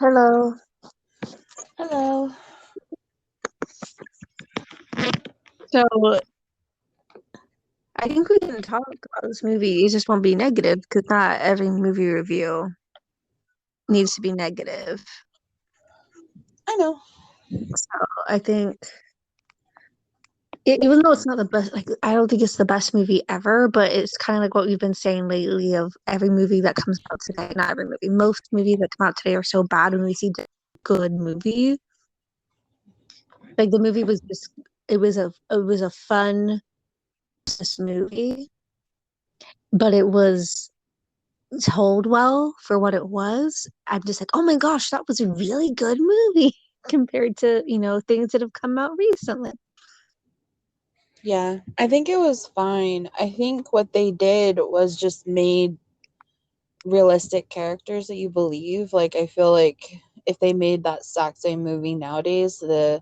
Hello. Hello. So I think we can talk about this movie. It just won't be negative because not every movie review needs to be negative. I know. So I think even though it's not the best, like I don't think it's the best movie ever, but it's kind of like what we've been saying lately of every movie that comes out today. Not every movie. Most movies that come out today are so bad when we see the good movie. Like the movie was just it was a fun Christmas movie, but it was told well for what it was. I'm just like, oh my gosh, that was a really good movie compared to, things that have come out recently. Yeah, I think it was fine. I think what they did was just made realistic characters that you believe. Like, I feel like if they made that exact same movie nowadays, the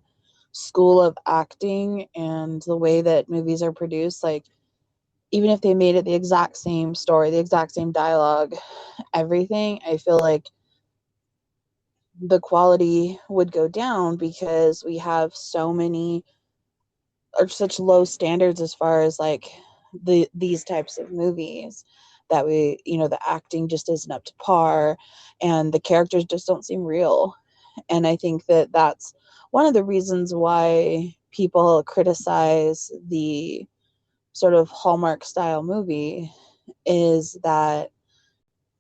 school of acting and the way that movies are produced, like, even if they made it the exact same story, the exact same dialogue, everything, I feel like the quality would go down because we have so many or such low standards as far as like these types of movies that the acting just isn't up to par and the characters just don't seem real. And I think that that's one of the reasons why people criticize the sort of Hallmark style movie is that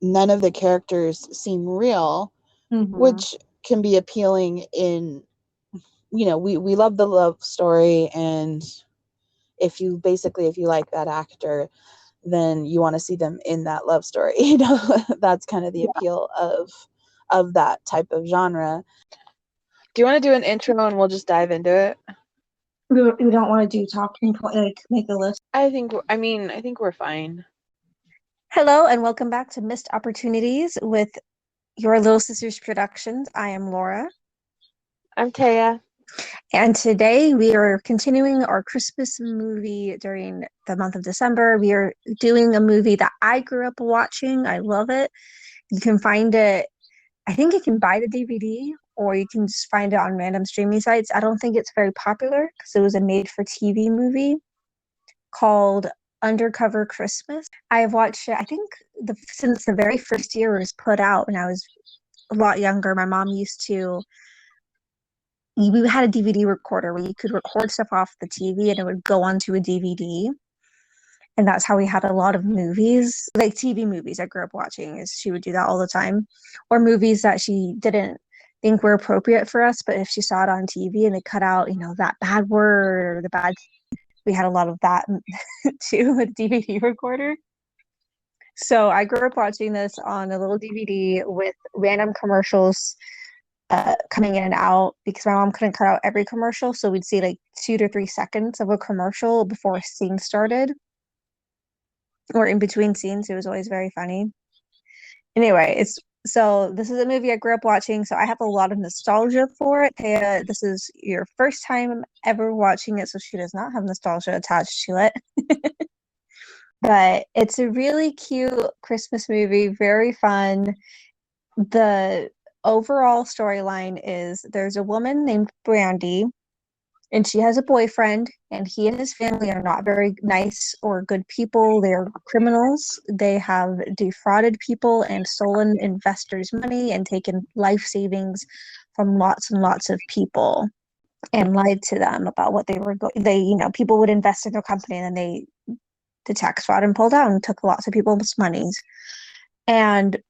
none of the characters seem real, Mm-hmm. which can be appealing in we love the love story, and if you like that actor, then you want to see them in that love story. That's kind of the Yeah. appeal of that type of genre. Do you want to do an intro and we'll just dive into it? We don't want to do talking point, like make a list. I think we're fine. Hello and welcome back to Missed Opportunities with your Little Sisters Productions. I am Laura. I'm Taya. And today we are continuing our Christmas movie during the month of December. We are doing a movie that I grew up watching. I love it. You can find it, I think you can buy the DVD or you can just find it on random streaming sites. I don't think it's very popular because it was a made for TV movie called Undercover Christmas. I have watched it, I think, since the very first year it was put out when I was a lot younger. My mom used to we had a DVD recorder where you could record stuff off the TV and it would go onto a DVD. And that's how we had a lot of movies, like TV movies I grew up watching, is she would do that all the time. Or movies that she didn't think were appropriate for us, but if she saw it on TV and they cut out, that bad word or the bad, we had a lot of that too with DVD recorder. So I grew up watching this on a little DVD with random commercials coming in and out because my mom couldn't cut out every commercial. So we'd see like 2 to 3 seconds of a commercial before a scene started or in between scenes. It was always very funny. Anyway, this is a movie I grew up watching, so I have a lot of nostalgia for it. Taya, this is your first time ever watching it, so she does not have nostalgia attached to it. But it's a really cute Christmas movie, very fun. The overall storyline is there's a woman named Brandy, and she has a boyfriend, and he and his family are not very nice or good people. They're criminals. They have defrauded people and stolen investors' money and taken life savings from lots and lots of people and lied to them about what they were people would invest in their company and then they the tax fraud and pulled out and took lots of people's monies. And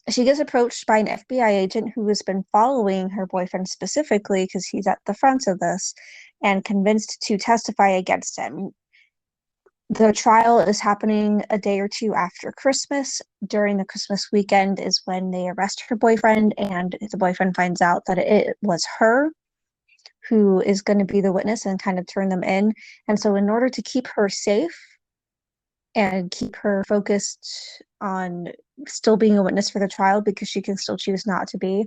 she gets approached by an FBI agent who has been following her boyfriend specifically because he's at the front of this and convinced to testify against him. The trial is happening a day or two after Christmas. During the Christmas weekend is when they arrest her boyfriend, and the boyfriend finds out that it was her who is going to be the witness and kind of turn them in. And so, in order to keep her safe and keep her focused on still being a witness for the trial because she can still choose not to be.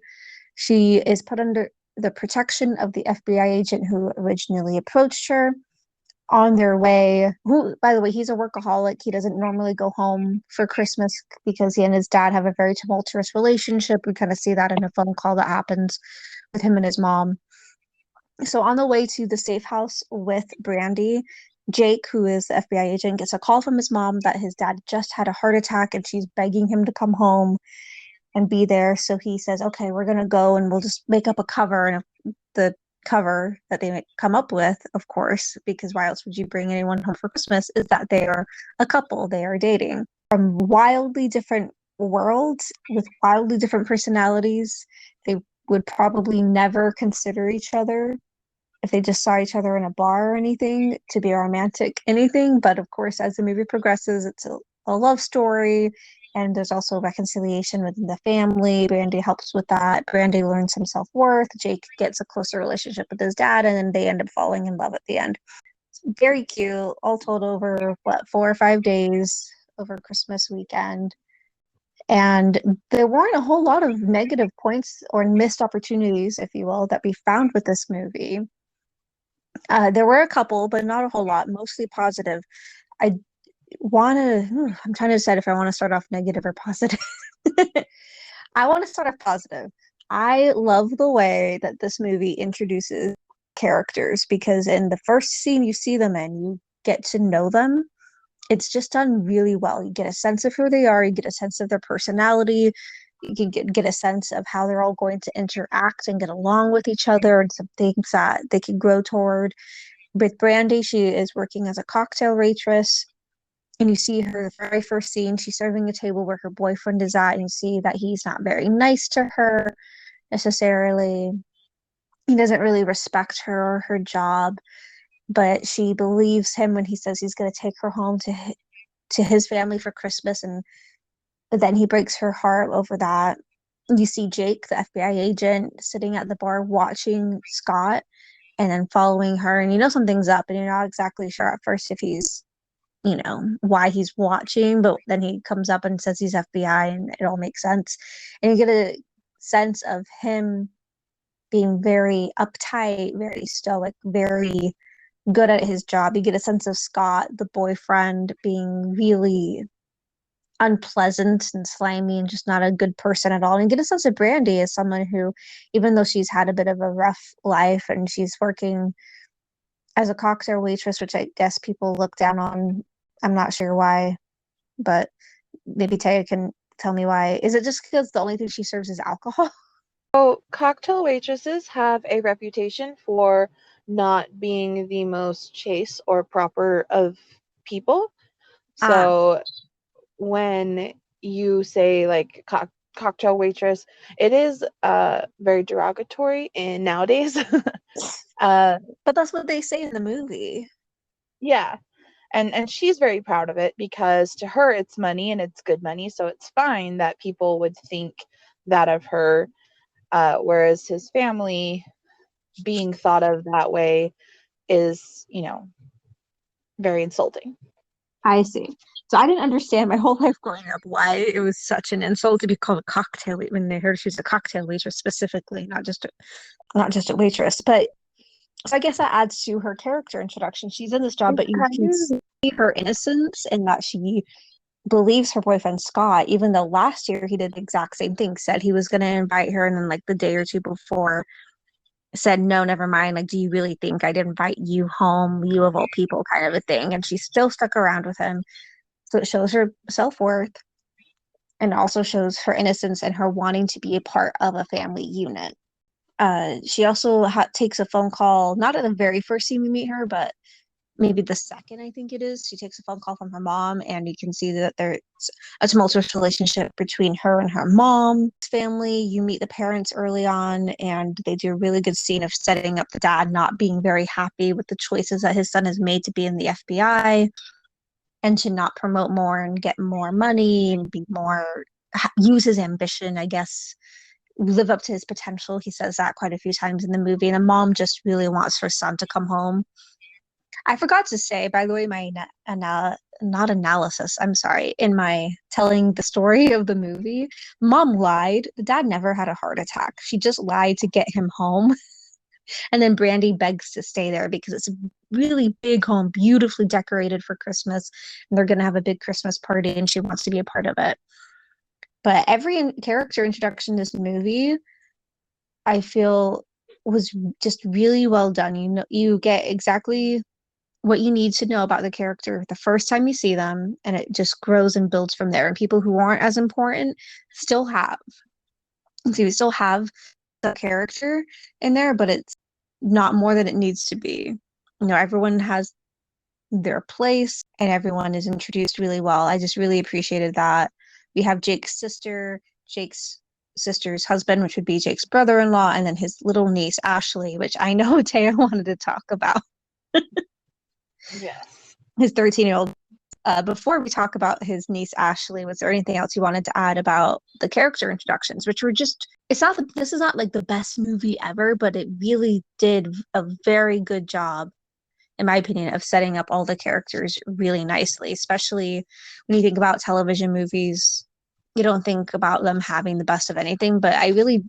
She is put under the protection of the FBI agent who originally approached her. on their way. Who, by the way, he's a workaholic. He doesn't normally go home for Christmas because he and his dad have a very tumultuous relationship. We kind of see that in a phone call that happens with him and his mom. So on the way to the safe house with Brandy, Jake, who is the FBI agent, gets a call from his mom that his dad just had a heart attack and she's begging him to come home and be there. So he says, okay, we're gonna go and we'll just make up a cover. And the cover that they come up with, of course, because why else would you bring anyone home for Christmas, is that they are a couple, they are dating from wildly different worlds with wildly different personalities. They would probably never consider each other if they just saw each other in a bar or anything to be romantic anything. But of course, as the movie progresses, it's a love story, and there's also reconciliation within the family. Brandy helps with that. Brandy learns some self-worth. Jake gets a closer relationship with his dad, and then they end up falling in love at the end. It's very cute, all told over what, 4 or 5 days over Christmas weekend. And there weren't a whole lot of negative points or missed opportunities, if you will, that we found with this movie. There were a couple, but not a whole lot, mostly positive. I I'm trying to decide if I want to start off negative or positive. I want to start off positive. I love the way that this movie introduces characters because in the first scene you see them in, you get to know them. It's just done really well. You get a sense of who they are, you get a sense of their personality, you can get a sense of how they're all going to interact and get along with each other and some things that they can grow toward. With Brandy, she is working as a cocktail waitress, and you see her the very first scene, she's serving a table where her boyfriend is at, and you see that he's not very nice to her necessarily. He doesn't really respect her or her job, but she believes him when he says he's going to take her home to his family for Christmas, and then he breaks her heart over that. You see Jake, the FBI agent, sitting at the bar watching Scott and then following her, and you know something's up, and you're not exactly sure at first if he's, why he's watching, but then he comes up and says he's FBI and it all makes sense. And you get a sense of him being very uptight, very stoic, very good at his job. You get a sense of Scott, the boyfriend, being really unpleasant and slimy and just not a good person at all. And you get a sense of Brandy as someone who, even though she's had a bit of a rough life and she's working as a cocktail waitress, which I guess people look down on. I'm not sure why, but maybe Taya can tell me why. Is it just because the only thing she serves is alcohol? So, cocktail waitresses have a reputation for not being the most chaste or proper of people. Ah, So, when you say like cocktail waitress, it is very derogatory in nowadays. uh, but that's what they say in the movie. yeah, and she's very proud of it because to her it's money and it's good money, so it's fine that people would think that of her. Whereas his family being thought of that way is, very insulting. I see. So I didn't understand my whole life growing up why it was such an insult to be called a cocktail when they heard she was a cocktail waitress specifically, not just a waitress. But so I guess that adds to her character introduction. She's in this job, It's but you can kind see her innocence in that she believes her boyfriend Scott, even though last year he did the exact same thing, said he was going to invite her, and then like the day or two before said, no, never mind. Like, do you really think I'd invite you home, you of all people, kind of a thing? And she still stuck around with him. So it shows her self-worth and also shows her innocence and her wanting to be a part of a family unit. She also takes a phone call, not at the very first scene we meet her, but maybe the second, I think it is. She takes a phone call from her mom, and you can see that there's a tumultuous relationship between her and her mom's family. You meet the parents early on, and they do a really good scene of setting up the dad not being very happy with the choices that his son has made to be in the FBI and to not promote more and get more money and be more, use his ambition, I guess, live up to his potential. He says that quite a few times in the movie. And the mom just really wants her son to come home. I forgot to say, by the way, my not analysis, I'm sorry, in my telling the story of the movie, mom lied. The dad never had a heart attack. She just lied to get him home. And then Brandy begs to stay there because it's a really big home, beautifully decorated for Christmas. And they're going to have a big Christmas party and she wants to be a part of it. But every character introduction in this movie, I feel was just really well done. You know, you get exactly what you need to know about the character the first time you see them, and it just grows and builds from there. And people who aren't as important still have. So you still have the character in there, but it's not more than it needs to be. You know, everyone has their place and everyone is introduced really well. I just really appreciated that. We have Jake's sister's husband, which would be Jake's brother-in-law, and then his little niece, Ashley, which I know Taya wanted to talk about. Yes. His 13-year-old. Before we talk about his niece Ashley, was there anything else you wanted to add about the character introductions, which were just, it's not, this is not like the best movie ever, but it really did a very good job, in my opinion, of setting up all the characters really nicely, especially when you think about television movies. You don't think about them having the best of anything, but I really,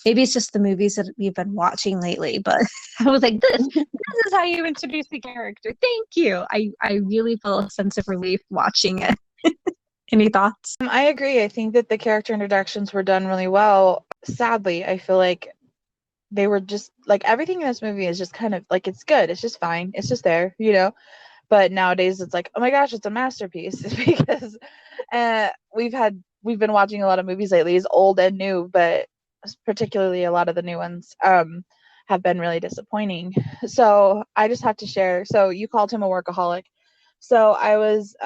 maybe it's just the movies that we've been watching lately, but I was like, this is how you introduce the character. Thank you. I really feel a sense of relief watching it. Any thoughts? I agree. I think that the character introductions were done really well. Sadly, I feel like they were just like everything in this movie is just kind of like it's good. It's just fine. It's just there, you know. But nowadays it's like, oh my gosh, it's a masterpiece because we've been watching a lot of movies lately, it's old and new, but particularly a lot of the new ones have been really disappointing. So I just have to share. So you called him a workaholic. So I was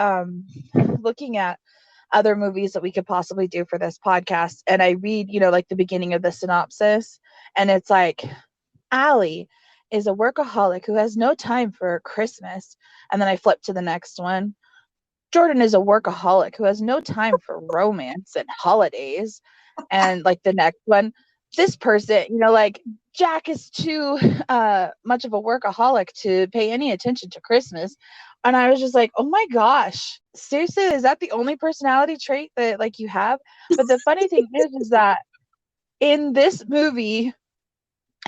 looking at other movies that we could possibly do for this podcast, and I read, you know, like the beginning of the synopsis, and it's like Allie is a workaholic who has no time for Christmas. And then I flip to the next one. Jordan is a workaholic who has no time for romance and holidays. And like the next one, this person, you know, like Jack is too much of a workaholic to pay any attention to Christmas. And I was just like, oh my gosh, seriously, is that the only personality trait that like you have? But the funny thing is that in this movie,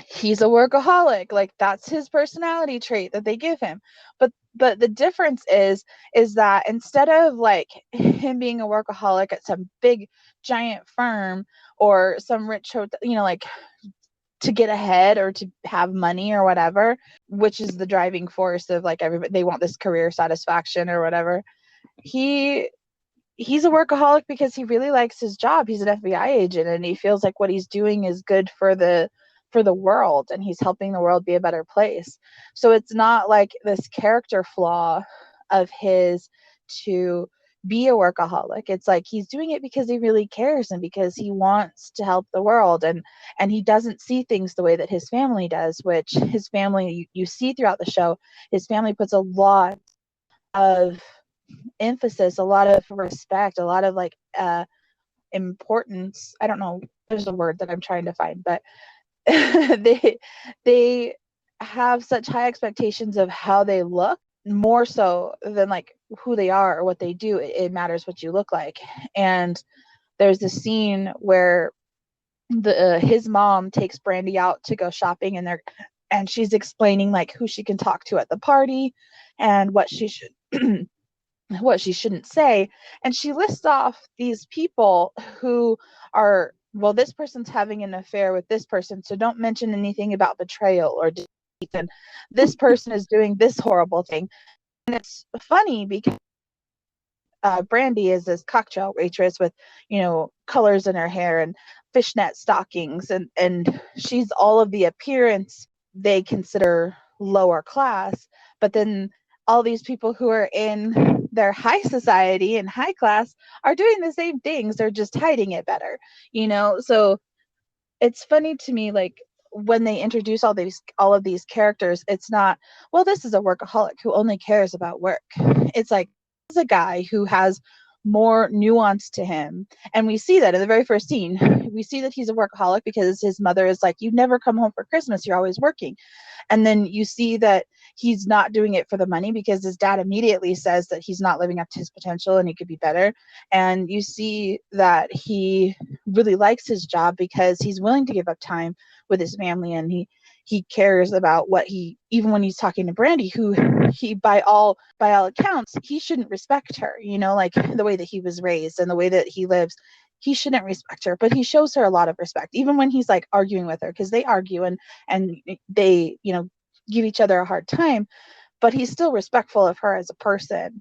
he's a workaholic, like that's his personality trait that they give him. But the difference is that instead of like him being a workaholic at some big giant firm or some rich hotel, you know, like to get ahead or to have money or whatever, which is the driving force of like everybody, they want this career satisfaction or whatever. He's a workaholic because he really likes his job. He's an FBI agent and he feels like what he's doing is good for the world and he's helping the world be a better place. So it's not like this character flaw of his to be a workaholic. It's like he's doing it because he really cares and because he wants to help the world, and he doesn't see things the way that his family does, which his family, you see throughout the show, his family puts a lot of emphasis, a lot of respect, a lot of like importance. I don't know, there's a word that I'm trying to find, but they have such high expectations of how they look, more so than like who they are or what they do. It matters what you look like. And there's this scene where the his mom takes Brandy out to go shopping, and she's explaining like who she can talk to at the party and what she should what she shouldn't say. And she lists off these people who are, well, this person's having an affair with this person, so don't mention anything about betrayal or deceit. And this person is doing this horrible thing. And it's funny because Brandy is this cocktail waitress with, you know, colors in her hair and fishnet stockings, and she's all of the appearance they consider lower class, but then all these people who are in their high society and high class are doing the same things, they're just hiding it better, you know. So it's funny to me, like when they introduce all of these characters, it's not, well, this is a workaholic who only cares about work. It's like, this is a guy who has more nuance to him, and we see that in the very first scene. We see that he's a workaholic because his mother is like, you never come home for Christmas, you're always working. And then you see that he's not doing it for the money because his dad immediately says that he's not living up to his potential and he could be better. And you see that he really likes his job because he's willing to give up time with his family, and he cares about what he, even when he's talking to Brandy, who he by all accounts he shouldn't respect her, like the way that he was raised and the way that he lives, he shouldn't respect her, but he shows her a lot of respect even when he's like arguing with her, because they argue and they give each other a hard time, but he's still respectful of her as a person.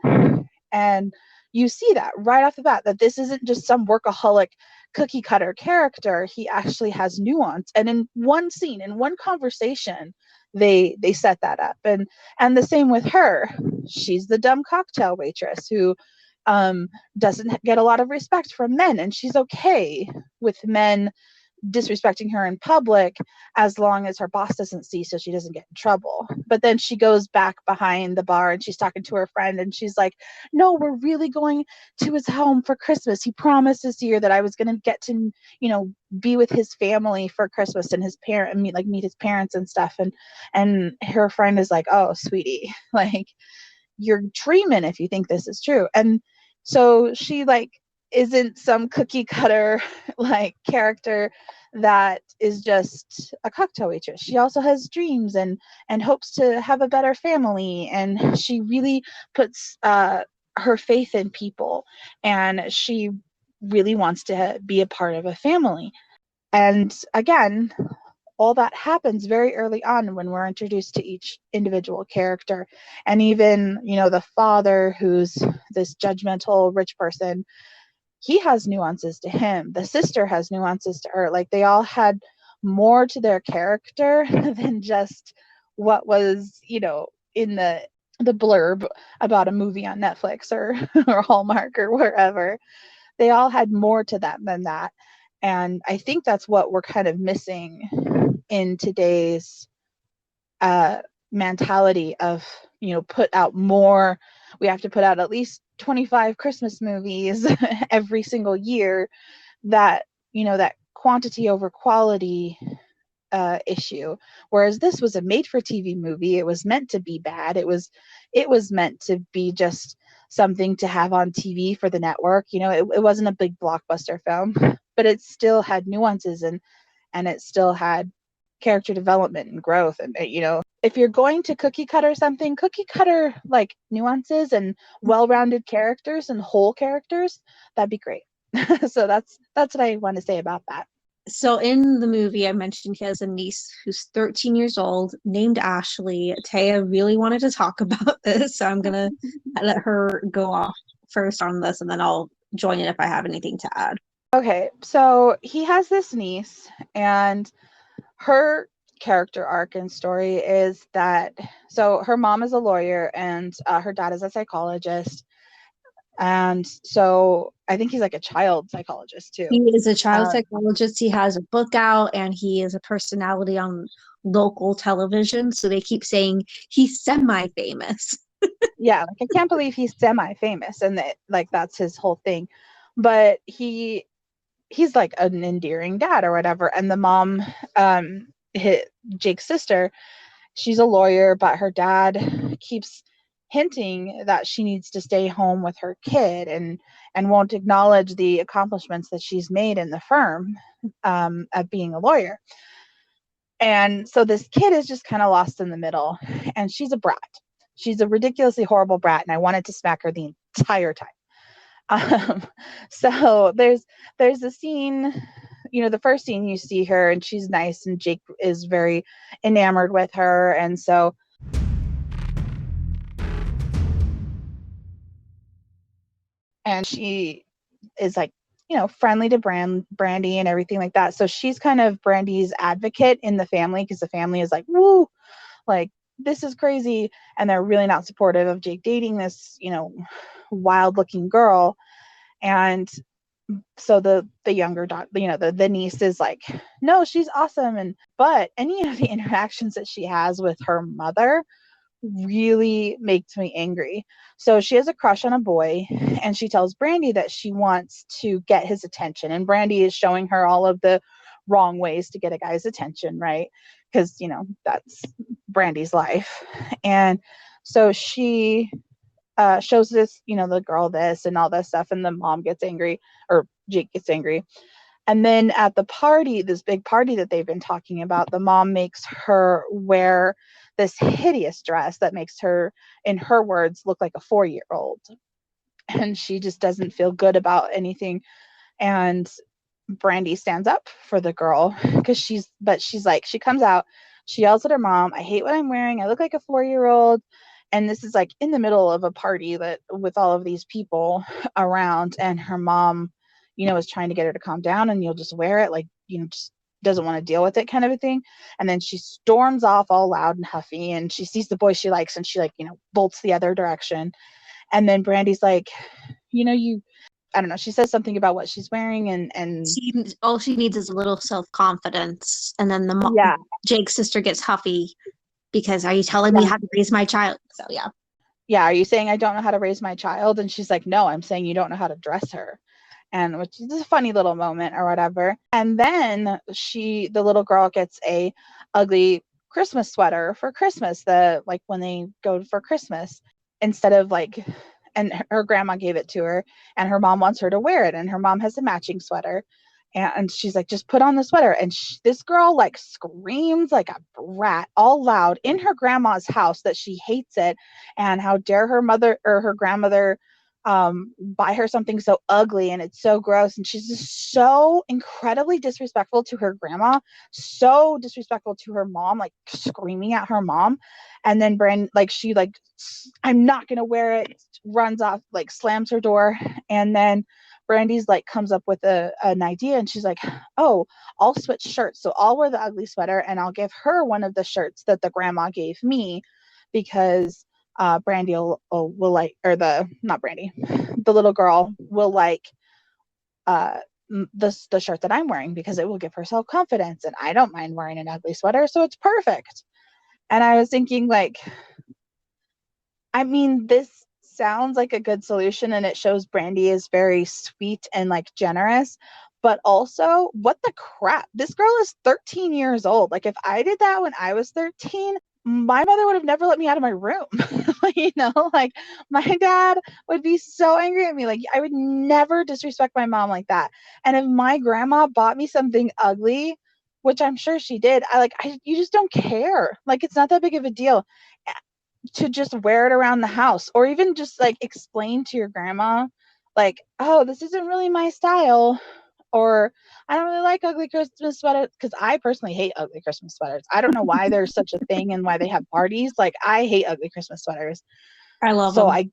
And you see that right off the bat, that this isn't just some workaholic cookie cutter character. He actually has nuance. And in one scene, in one conversation, they set that up. And the same with her. She's the dumb cocktail waitress who doesn't get a lot of respect from men, and she's okay with men disrespecting her in public as long as her boss doesn't see, so she doesn't get in trouble. But then she goes back behind the bar and she's talking to her friend and she's like, no, we're really going to his home for Christmas. He promised this year that I was going to get to be with his family for Christmas and his parent and meet his parents and stuff. And her friend is like, oh sweetie, like, you're dreaming if you think this is true. And so she isn't some cookie cutter character that is just a cocktail waitress. She also has dreams and hopes to have a better family, and she really puts her faith in people, and she really wants to be a part of a family. And again, all that happens very early on when we're introduced to each individual character. And even the father, who's this judgmental rich person, he has nuances to him. The sister has nuances to her. Like, they all had more to their character than just what was in the blurb about a movie on Netflix or or Hallmark or wherever. They all had more to them than that. And I think that's what we're kind of missing in today's mentality of, put out more. We have to put out at least 25 Christmas movies every single year. That, that quantity over quality issue. Whereas this was a made for TV movie. It was meant to be bad. It was meant to be just something to have on TV for the network. It wasn't a big blockbuster film, but it still had nuances, and it still had character development and growth. And if you're going to cookie cutter something, cookie cutter like nuances and well-rounded characters and whole characters, that'd be great. So that's what I want to say about that. So in the movie, I mentioned he has a niece who's 13 years old named Ashley. Taya really wanted to talk about this, so I'm gonna let her go off first on this, and then I'll join in if I have anything to add. Okay, so he has this niece, and her character arc and story is that, so her mom is a lawyer and her dad is a psychologist. And so I think he's like a child psychologist too. He is a child Um, psychologist. He has a book out, and he is a personality on local television. So they keep saying he's semi-famous. yeah, like I can't believe he's semi-famous, and that that's his whole thing. But he's like an endearing dad or whatever. And the mom, Jake's sister, she's a lawyer, but her dad keeps hinting that she needs to stay home with her kid, and won't acknowledge the accomplishments that she's made in the firm, of being a lawyer. And so this kid is just kind of lost in the middle, and she's a brat. She's a ridiculously horrible brat, and I wanted to smack her the entire time. Um, so there's a scene, the first scene you see her and she's nice, and Jake is very enamored with her, and so and she is like, friendly to Brandy and everything like that. So she's kind of Brandy's advocate in the family, because the family is like, woo, like, this is crazy, and they're really not supportive of Jake dating this, wild looking girl. And so the younger daughter, the niece is like, no, she's awesome. And but any of the interactions that she has with her mother really makes me angry. So she has a crush on a boy, and she tells Brandy that she wants to get his attention, and Brandy is showing her all of the wrong ways to get a guy's attention, right? Because that's Brandy's life. And so she shows this, the girl this and all this stuff, and the mom gets angry, or Jake gets angry. And then at the party, this big party that they've been talking about, the mom makes her wear this hideous dress that makes her, in her words, look like a 4-year-old. And she just doesn't feel good about anything. And Brandy stands up for the girl because she's like, she comes out, she yells at her mom, I hate what I'm wearing. I look like a 4-year-old. And this is like in the middle of a party that with all of these people around, and her mom, is trying to get her to calm down, and you'll just wear it, like, just doesn't want to deal with it, kind of a thing. And then she storms off all loud and huffy, and she sees the boy she likes, and she, like, bolts the other direction. And then Brandy's like, you I don't know, she says something about what she's wearing, and All she needs is a little self-confidence, and then yeah, Jake's sister gets huffy because, are you telling me yeah, how to raise my child? So yeah. yeah, are you saying I don't know how to raise my child? And she's like, no, I'm saying you don't know how to dress her. And which is a funny little moment or whatever. And then the little girl gets a ugly Christmas sweater for Christmas, like when they go for Christmas, instead of like, and her grandma gave it to her, and her mom wants her to wear it, and her mom has a matching sweater. And she's like, just put on the sweater. And this girl like screams like a brat all loud in her grandma's house that she hates it, and how dare her mother or her grandmother buy her something so ugly, and it's so gross. And she's just so incredibly disrespectful to her grandma, so disrespectful to her mom, like screaming at her mom. And then like she like, I'm not gonna wear it, runs off, like slams her door. And then Brandy's like comes up with an idea, and she's like, oh, I'll switch shirts, so I'll wear the ugly sweater, and I'll give her one of the shirts that the grandma gave me, because Brandy will like, or the not Brandy, the little girl will like uh the shirt that I'm wearing, because it will give her self confidence, and I don't mind wearing an ugly sweater, so it's perfect. And I was thinking, like, I mean, this sounds like a good solution, and it shows Brandy is very sweet and like generous. But also, what the crap? This girl is 13 years old. Like, if I did that when I was 13, my mother would have never let me out of my room. Like, my dad would be so angry at me. Like, I would never disrespect my mom like that. And if my grandma bought me something ugly, which I'm sure she did, you just don't care. Like, it's not that big of a deal to just wear it around the house, or even just like explain to your grandma, like, oh, this isn't really my style, or I don't really like ugly Christmas sweaters, because I personally hate ugly Christmas sweaters. I don't know why there's such a thing and why they have parties. Like, I hate ugly Christmas sweaters. I love So them.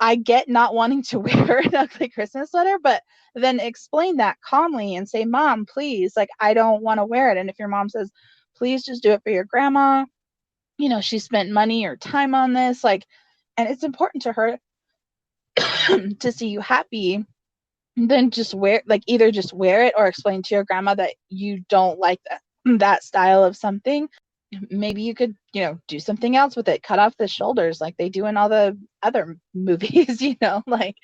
I get not wanting to wear an ugly Christmas sweater, but then explain that calmly and say, Mom, please, like, I don't want to wear it. And if your mom says, please just do it for your grandma, she spent money or time on this, like, and it's important to her to see you happy, then just wear, like, either just wear it or explain to your grandma that you don't like that style of something. Maybe you could, do something else with it, cut off the shoulders like they do in all the other movies, like,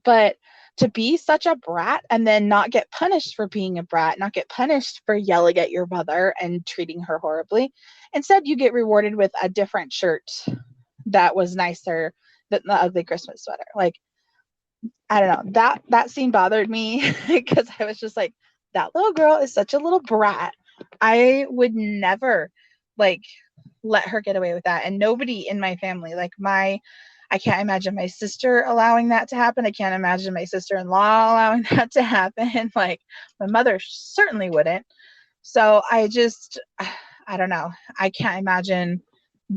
but to be such a brat and then not get punished for being a brat, not get punished for yelling at your mother and treating her horribly. Instead, you get rewarded with a different shirt that was nicer than the ugly Christmas sweater. Like, I don't know. That scene bothered me because I was just like, that little girl is such a little brat. I would never like let her get away with that. And nobody in my family, like I can't imagine my sister allowing that to happen. I can't imagine my sister-in-law allowing that to happen. Like, my mother certainly wouldn't. So I don't know. I can't imagine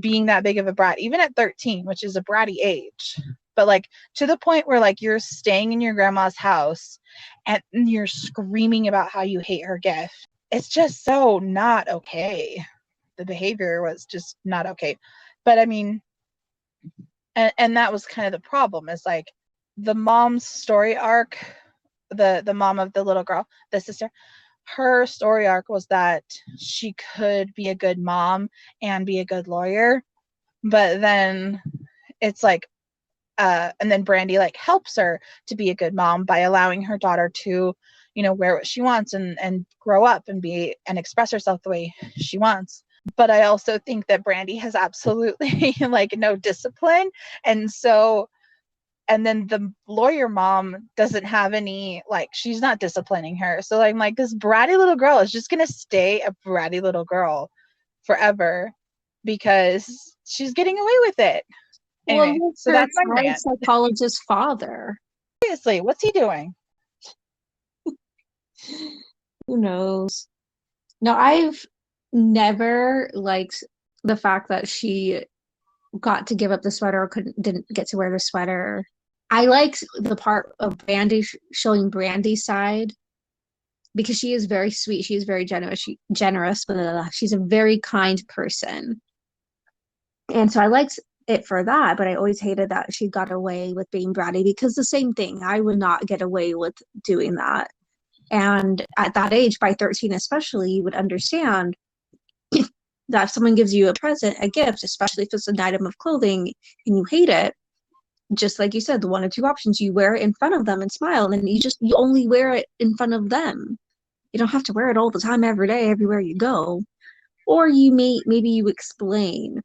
being that big of a brat, even at 13, which is a bratty age. But like, to the point where like you're staying in your grandma's house and you're screaming about how you hate her gift. It's just so not okay. The behavior was just not okay. But I mean, and that was kind of the problem, is like the mom's story arc, the mom of the little girl, the sister, her story arc was that she could be a good mom and be a good lawyer. But then it's like, and then Brandy like helps her to be a good mom by allowing her daughter to, wear what she wants and grow up and be and express herself the way she wants. But I also think that Brandy has absolutely like no discipline. And so and then the lawyer mom doesn't have any, like, she's not disciplining her. So I'm like, this bratty little girl is just gonna stay a bratty little girl forever because she's getting away with it. Anyway, Well, so her that's my child rant. psychologist father. Seriously, what's he doing? Who knows? No, I've never liked the fact that she got to give up the sweater or didn't get to wear the sweater. I liked the part of Brandy showing Brandy's side because she is very sweet. She is very generous, but she's a very kind person. And so I liked it for that, but I always hated that she got away with being bratty because the same thing, I would not get away with doing that. And at that age, by 13 especially, you would understand that if someone gives you a present, a gift, especially if it's an item of clothing and you hate it, just like you said, the one or two options, you wear it in front of them and smile, and you only wear it in front of them. You don't have to wear it all the time, every day, everywhere you go. Or maybe you explain.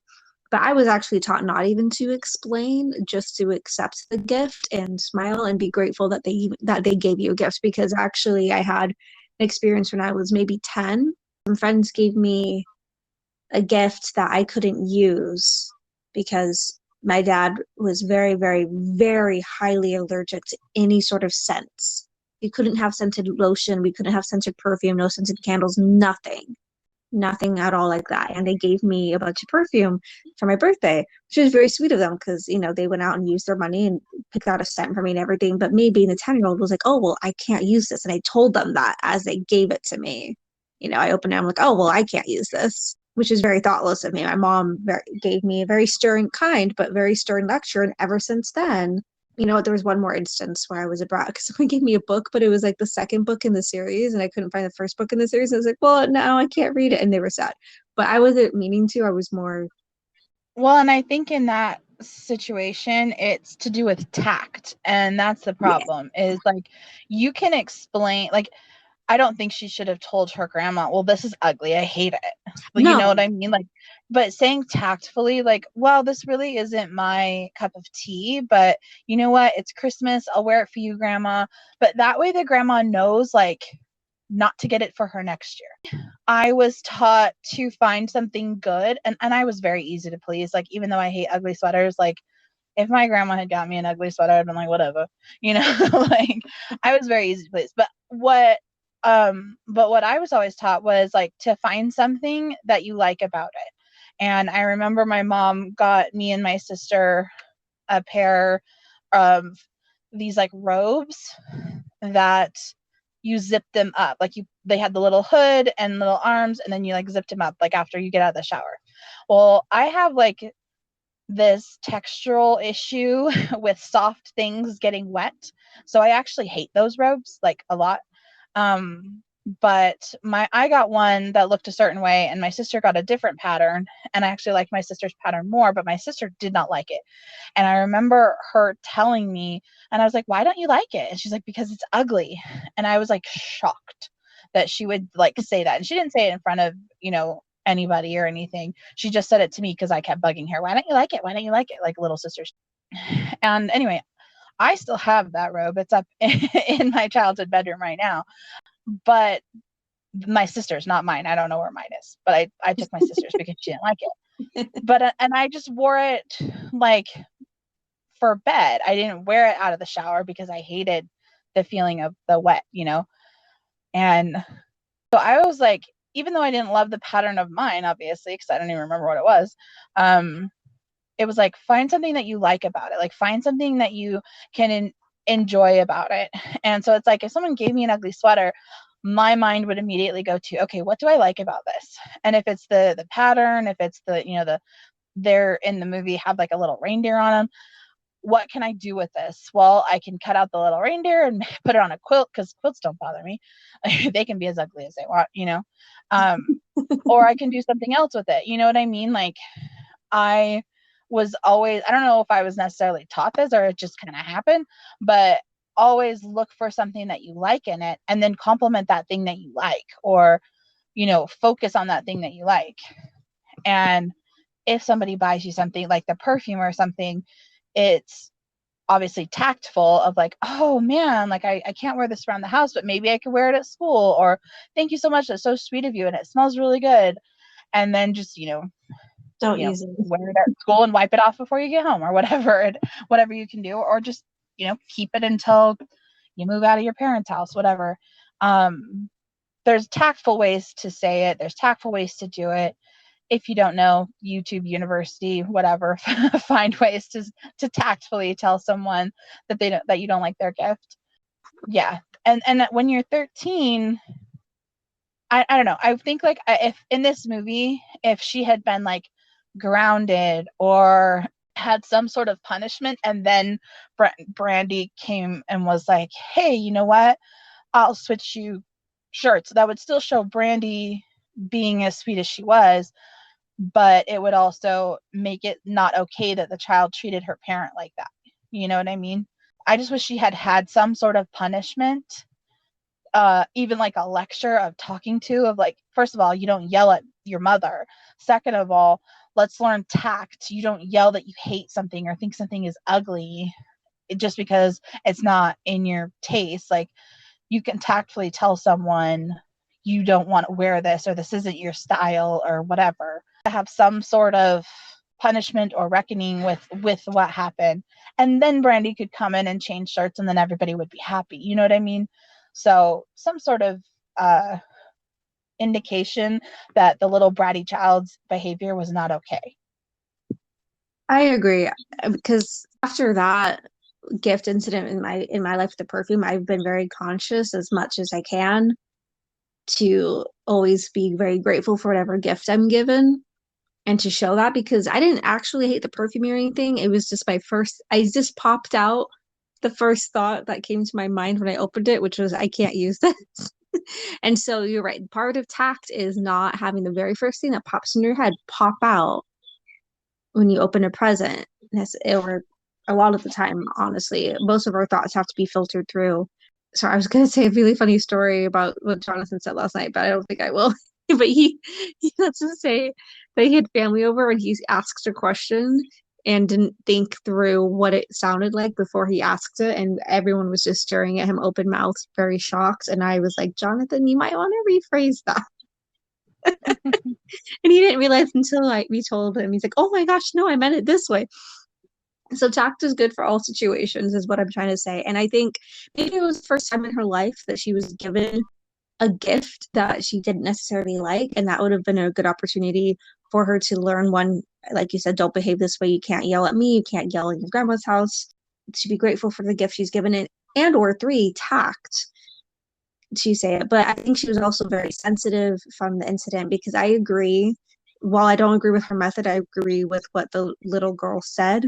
But I was actually taught not even to explain, just to accept the gift and smile and be grateful that they gave you a gift. Because actually, I had an experience when I was maybe 10. Some friends gave me a gift that I couldn't use because my dad was very, very, very highly allergic to any sort of scents. We couldn't have scented lotion, we couldn't have scented perfume, no scented candles, nothing. Nothing at all like that. And they gave me a bunch of perfume for my birthday, which was very sweet of them because, they went out and used their money and picked out a scent for me and everything. But me being the 10-year-old was like, oh, well, I can't use this. And I told them that as they gave it to me. I opened it, I'm like, oh, well, I can't use this, which is very thoughtless of me. My mom gave me a very stern, kind, but very stern lecture. And ever since then, there was one more instance where I was a brat because someone gave me a book, but it was like the second book in the series, and I couldn't find the first book in the series. And I was like, well, no, I can't read it. And they were sad. But I wasn't meaning to. I was more. Well, and I think in that situation, it's to do with tact. And that's the Yeah. problem is like, you can explain, like, I don't think she should have told her grandma, well, this is ugly, I hate it. Like, you know what I mean? Like, but saying tactfully, like, well, this really isn't my cup of tea, but you know what? It's Christmas. I'll wear it for you, grandma. But that way the grandma knows, like, not to get it for her next year. I was taught to find something good, and I was very easy to please. Like, even though I hate ugly sweaters, like, if my grandma had got me an ugly sweater, I'd been like, whatever, like, I was very easy to please. But what I was always taught was like to find something that you like about it. And I remember my mom got me and my sister a pair of these like robes that you zip them up. Like they had the little hood and little arms, and then you like zipped them up like after you get out of the shower. Well, I have like this textural issue with soft things getting wet. So I actually hate those robes like a lot. But I got one that looked a certain way, and my sister got a different pattern, and I actually liked my sister's pattern more, but my sister did not like it. And I remember her telling me, and I was like, why don't you like it? And she's like, because it's ugly. And I was like shocked that she would like say that. And she didn't say it in front of, anybody or anything. She just said it to me because I kept bugging her. Why don't you like it? Why don't you like it? Like little sisters. And anyway, I still have that robe. It's up in my childhood bedroom right now. But my sister's, not mine. I don't know where mine is, but I took my sister's because she didn't like it. But and I just wore it like for bed. I didn't wear it out of the shower because I hated the feeling of the wet, And so I was like, even though I didn't love the pattern of mine, obviously, because I don't even remember what it was, it was like, find something that you like about it. Like, find something that you can enjoy about it. And so it's like, if someone gave me an ugly sweater, my mind would immediately go to, okay, what do I like about this? And if it's the pattern, if it's they're in the movie have like a little reindeer on them, what can I do with this? Well, I can cut out the little reindeer and put it on a quilt because quilts don't bother me. They can be as ugly as they want, or I can do something else with it. You know what I mean? Like, I was always, I don't know if I was necessarily taught this or it just kind of happened, but always look for something that you like in it and then compliment that thing that you like, or, focus on that thing that you like. And if somebody buys you something like the perfume or something, it's obviously tactful of like, oh man, like I can't wear this around the house, but maybe I could wear it at school, or thank you so much, that's so sweet of you, and it smells really good. And then just, Don't use it. wear it at school and wipe it off before you get home, or whatever you can do, or just, keep it until you move out of your parents' house, whatever. There's tactful ways to say it. There's tactful ways to do it. If you don't know, YouTube University, whatever, find ways to tactfully tell someone that you don't like their gift. Yeah. And when you're 13, I don't know. I think like if in this movie, if she had been like grounded or had some sort of punishment, and then Brandy came and was like, hey, you know what? I'll switch you shirts. That would still show Brandy being as sweet as she was, but it would also make it not okay that the child treated her parent like that. You know what I mean? I just wish she had some sort of punishment, even like a lecture of talking to, of like, first of all, you don't yell at your mother. Second of all, let's learn tact. You don't yell that you hate something or think something is ugly just because it's not in your taste. Like, you can tactfully tell someone you don't want to wear this, or this isn't your style, or whatever. To have some sort of punishment or reckoning with what happened, and then Brandy could come in and change shirts, and then everybody would be happy. You know what I mean? So some sort of indication that the little bratty child's behavior was not okay. I agree, because after that gift incident in my life with the perfume, I've been very conscious as much as I can to always be very grateful for whatever gift I'm given, and to show that, because I didn't actually hate the perfume or anything. It was just I just popped out the first thought that came to my mind when I opened it, which was, I can't use this. And so you're right. Part of tact is not having the very first thing that pops in your head pop out when you open a present. Or a lot of the time, honestly, most of our thoughts have to be filtered through. So I was going to say a really funny story about what Jonathan said last night, but I don't think I will. But he let's just say that he had family over and he asked a question and didn't think through what it sounded like before he asked it, and everyone was just staring at him open mouthed, very shocked. And I was like, Jonathan, you might want to rephrase that. And he didn't realize until we told him. He's like, oh my gosh, no, I meant it this way. So tact is good for all situations, is what I'm trying to say. And I think maybe it was the first time in her life that she was given a gift that she didn't necessarily like, and that would have been a good opportunity for her to learn, one, like you said, don't behave this way. You can't yell at me. You can't yell in your grandma's house. To be grateful for the gift she's given it, and or three, tact to say it. But I think she was also very sensitive from the incident, because I agree. While I don't agree with her method, I agree with what the little girl said.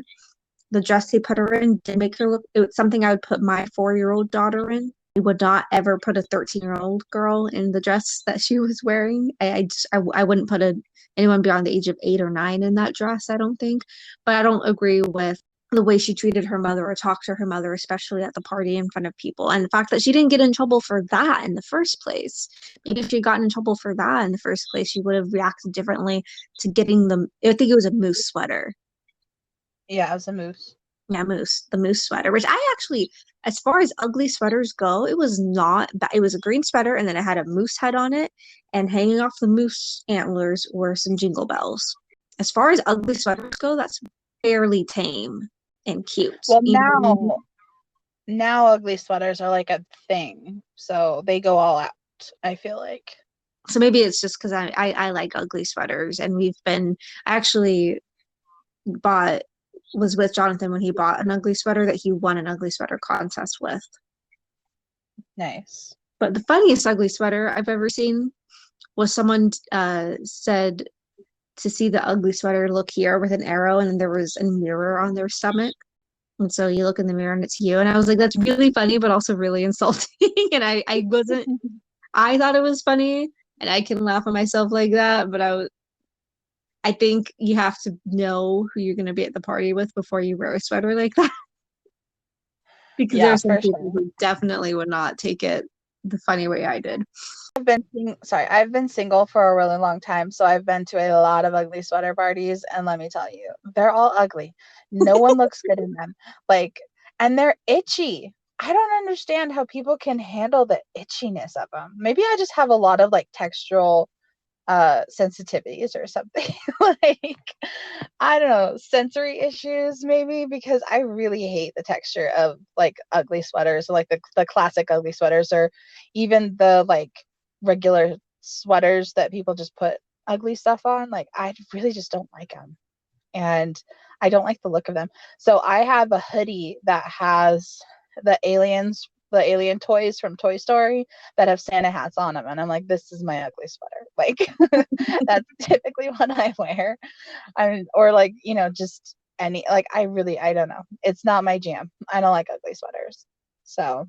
The dress they put her in did make her look, it was something I would put my 4-year-old daughter in. I would not ever put a 13-year-old girl in the dress that she was wearing. I wouldn't put anyone beyond the age of 8 or 9 in that dress, I don't think. But I don't agree with the way she treated her mother or talked to her mother, especially at the party in front of people. And the fact that she didn't get in trouble for that in the first place. Maybe if she had gotten in trouble for that in the first place, she would have reacted differently to getting I think it was a moose sweater. Yeah, it was a moose. Yeah, the moose sweater, which I actually, as far as ugly sweaters go, it was not bad. It was a green sweater, and then it had a moose head on it, and hanging off the moose antlers were some jingle bells. As far as ugly sweaters go, that's fairly tame and cute. Well, now ugly sweaters are like a thing, so they go all out, I feel like. So maybe it's just because I like ugly sweaters, and I actually was with Jonathan when he bought an ugly sweater that he won an ugly sweater contest with. Nice. But the funniest ugly sweater I've ever seen was someone said to see the ugly sweater, look here with an arrow, and then there was a mirror on their stomach. And so you look in the mirror and it's you. And I was like, that's really funny, but also really insulting. And I thought it was funny, and I can laugh at myself like that, but I think you have to know who you're going to be at the party with before you wear a sweater like that. Because there are some people who definitely would not take it the funny way I did. I've been single for a really long time, so I've been to a lot of ugly sweater parties, and let me tell you, they're all ugly. No one looks good in them. Like, and they're itchy. I don't understand how people can handle the itchiness of them. Maybe I just have a lot of like textural sensitivities or something. Like, I don't know, sensory issues maybe, because I really hate the texture of like ugly sweaters, like the classic ugly sweaters, or even the like regular sweaters that people just put ugly stuff on. Like, I really just don't like them, and I don't like the look of them. So I have a hoodie that has the alien toys from Toy Story that have Santa hats on them, and I'm like, this is my ugly sweater. Like, that's typically what I wear. Or like, just any, like, I don't know. It's not my jam. I don't like ugly sweaters. So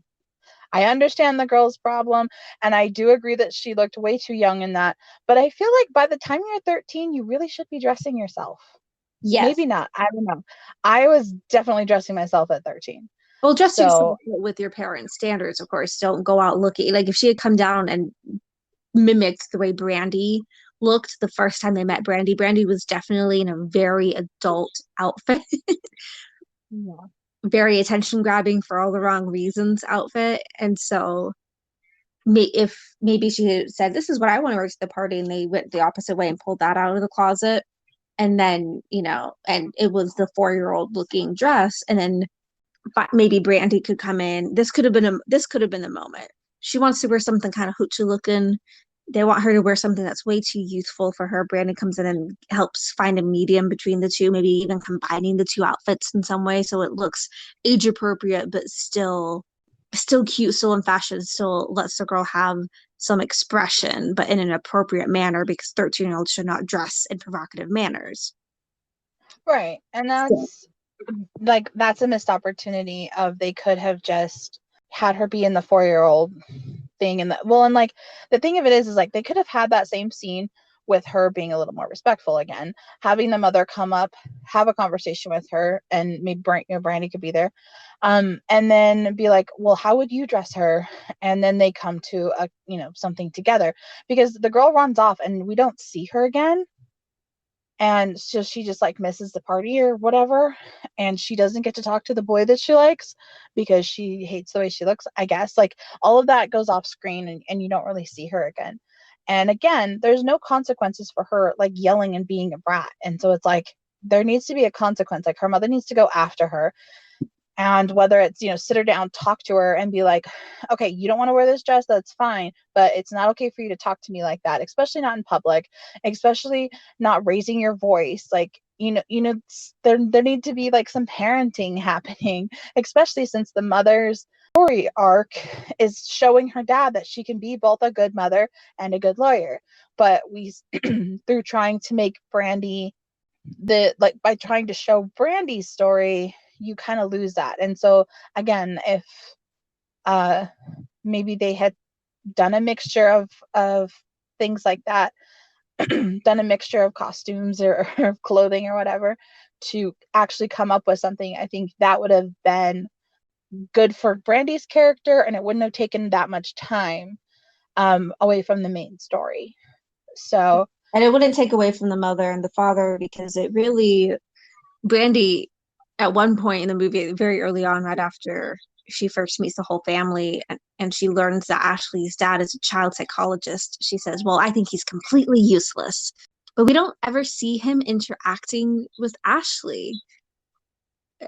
I understand the girl's problem, and I do agree that she looked way too young in that. But I feel like by the time you're 13, you really should be dressing yourself. Yes. Maybe not. I don't know. I was definitely dressing myself at 13. Well, dress yourself So, with your parents' standards, of course. Don't go out looking like if she had come down and mimicked the way Brandy looked the first time they met Brandy. Brandy was definitely in a very adult outfit, yeah. very attention grabbing for all the wrong reasons outfit. And so if maybe she had said, "This is what I want to wear to the party," and they went the opposite way and pulled that out of the closet, and then, and it was the 4-year-old looking dress, and then maybe Brandy could come in. This could have been the moment. She wants to wear something kind of hoochie looking. They want her to wear something that's way too youthful for her. Brandy comes in and helps find a medium between the two, maybe even combining the two outfits in some way so it looks age appropriate, but still cute, still in fashion, still lets the girl have some expression, but in an appropriate manner, because 13-year-olds should not dress in provocative manners. Right. And that's a missed opportunity of, they could have just had her be in the 4-year-old thing. And like, the thing of it is like, they could have had that same scene with her being a little more respectful again, having the mother come up, have a conversation with her, and maybe Brandy could be there, and then be like, well, how would you dress her? And then they come to a something together, because the girl runs off and we don't see her again, and so she just like misses the party or whatever, and she doesn't get to talk to the boy that she likes because she hates the way she looks, I guess. Like, all of that goes off screen, and you don't really see her again. And again, there's no consequences for her like yelling and being a brat, and so it's like, there needs to be a consequence. Like, her mother needs to go after her, and whether it's sit her down, talk to her, and be like, okay, you don't want to wear this dress, that's fine, but it's not okay for you to talk to me like that, especially not in public, especially not raising your voice. Like, there need to be like some parenting happening, especially since the mother's story arc is showing her dad that she can be both a good mother and a good lawyer. But we through trying to make Brandy by trying to show Brandy's story, you kind of lose that. And so again, if maybe they had done a mixture of things like that, done a mixture of costumes or clothing or whatever, to actually come up with something, I think that would have been good for Brandy's character, and it wouldn't have taken that much time away from the main story. So, and it wouldn't take away from the mother and the father, because it really, Brandy, at one point in the movie, very early on, right after she first meets the whole family, and she learns that Ashley's dad is a child psychologist, she says, well, I think he's completely useless. But we don't ever see him interacting with Ashley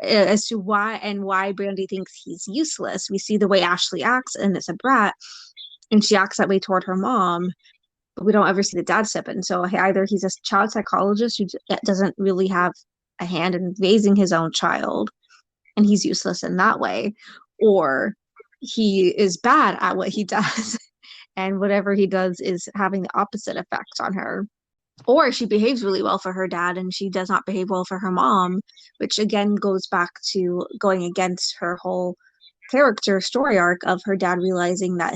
as to why Brandy thinks he's useless. We see the way Ashley acts, and it's a brat, and she acts that way toward her mom, but we don't ever see the dad step in. So either he's a child psychologist who doesn't really have a hand in raising his own child, and he's useless in that way, or he is bad at what he does, and whatever he does is having the opposite effect on her. Or she behaves really well for her dad and she does not behave well for her mom, which again goes back to going against her whole character story arc of her dad realizing that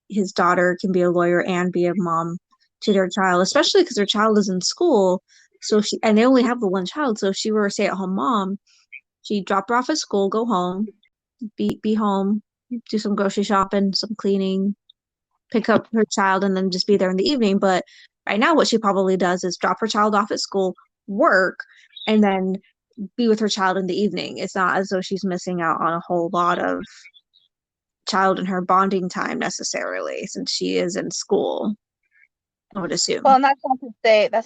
his daughter can be a lawyer and be a mom to their child, especially because their child is in school. So and they only have the one child. So if she were a stay-at-home mom, she'd drop her off at school, go home, be home, do some grocery shopping, some cleaning, pick up her child, and then just be there in the evening. But right now, what she probably does is drop her child off at school, work, and then be with her child in the evening. It's not as though she's missing out on a whole lot of child and her bonding time necessarily, since she is in school, I would assume. Well, and that's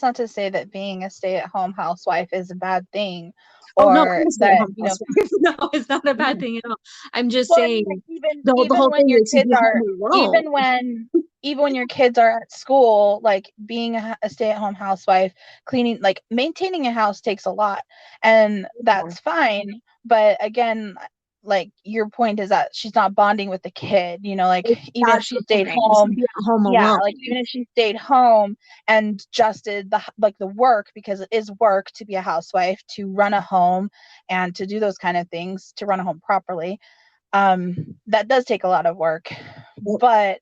not to say that being a stay-at-home housewife is a bad thing, Oh no, or I'm stay at that, home housewife. No, it's not a bad thing at all. I'm just well, I mean, like, saying the even whole when thing your is to kids be are, home alone. even when even when your kids are at school, like being a stay-at-home housewife, cleaning, like maintaining a house takes a lot, and that's fine. But again, like, your point is that she's not bonding with the kid, like even if That's she the stayed point. She'd home, be at home yeah, alone. like even if she stayed home and just did the work, because it is work to be a housewife, to run a home and to do those kind of things, to run a home properly, that does take a lot of work. But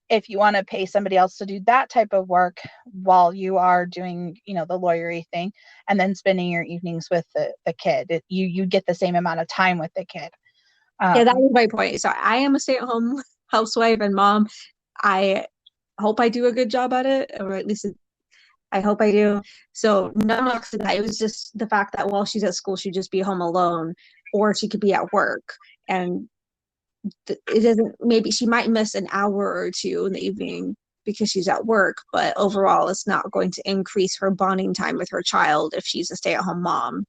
if you want to pay somebody else to do that type of work while you are doing, the lawyery thing, and then spending your evenings with the kid, you get the same amount of time with the kid. Yeah, that was my point. So I am a stay-at-home housewife and mom. I hope I do a good job at it, or at least I hope I do. So no knocks to that. It was just the fact that while she's at school, she'd just be home alone, or she could be at work. And it doesn't, maybe she might miss an hour or two in the evening because she's at work, but overall, it's not going to increase her bonding time with her child if she's a stay-at-home mom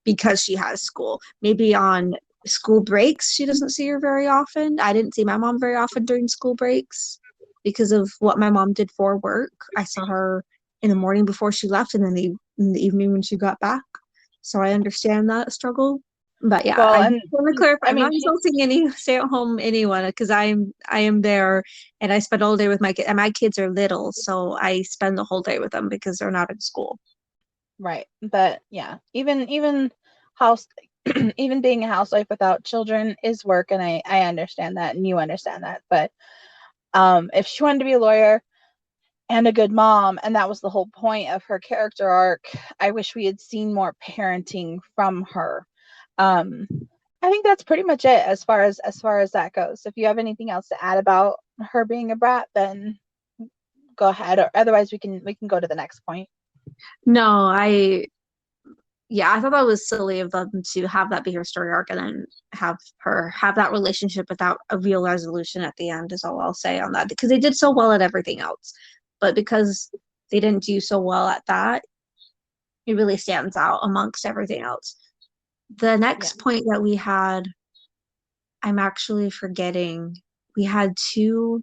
because she has school. Maybe on school breaks, she doesn't see her very often. I didn't see my mom very often during school breaks because of what my mom did for work. I saw her in the morning before she left and then in the evening when she got back. So I understand that struggle. But yeah, Well, I and want to clarify. I I'm mean, not insulting any stay-at-home anyone because I am there and I spend all day with my kids. And my kids are little, so I spend the whole day with them because they're not in school. right, but yeah, even house even being a housewife without children is work, and I understand that, and you understand that. But if she wanted to be a lawyer and a good mom, and that was the whole point of her character arc, I wish we had seen more parenting from her. um I think that's pretty much it as far as that goes. If you have anything else to add about her being a brat, then go ahead, or otherwise we can go to the next point. No, yeah, I thought that was silly of them to have that be her story arc and then have her have that relationship without a real resolution at the end, is all I'll say on that. Because they did so well at everything else. But because they didn't do so well at that, it really stands out amongst everything else. The Yeah. next point that we had, I'm actually forgetting. We had two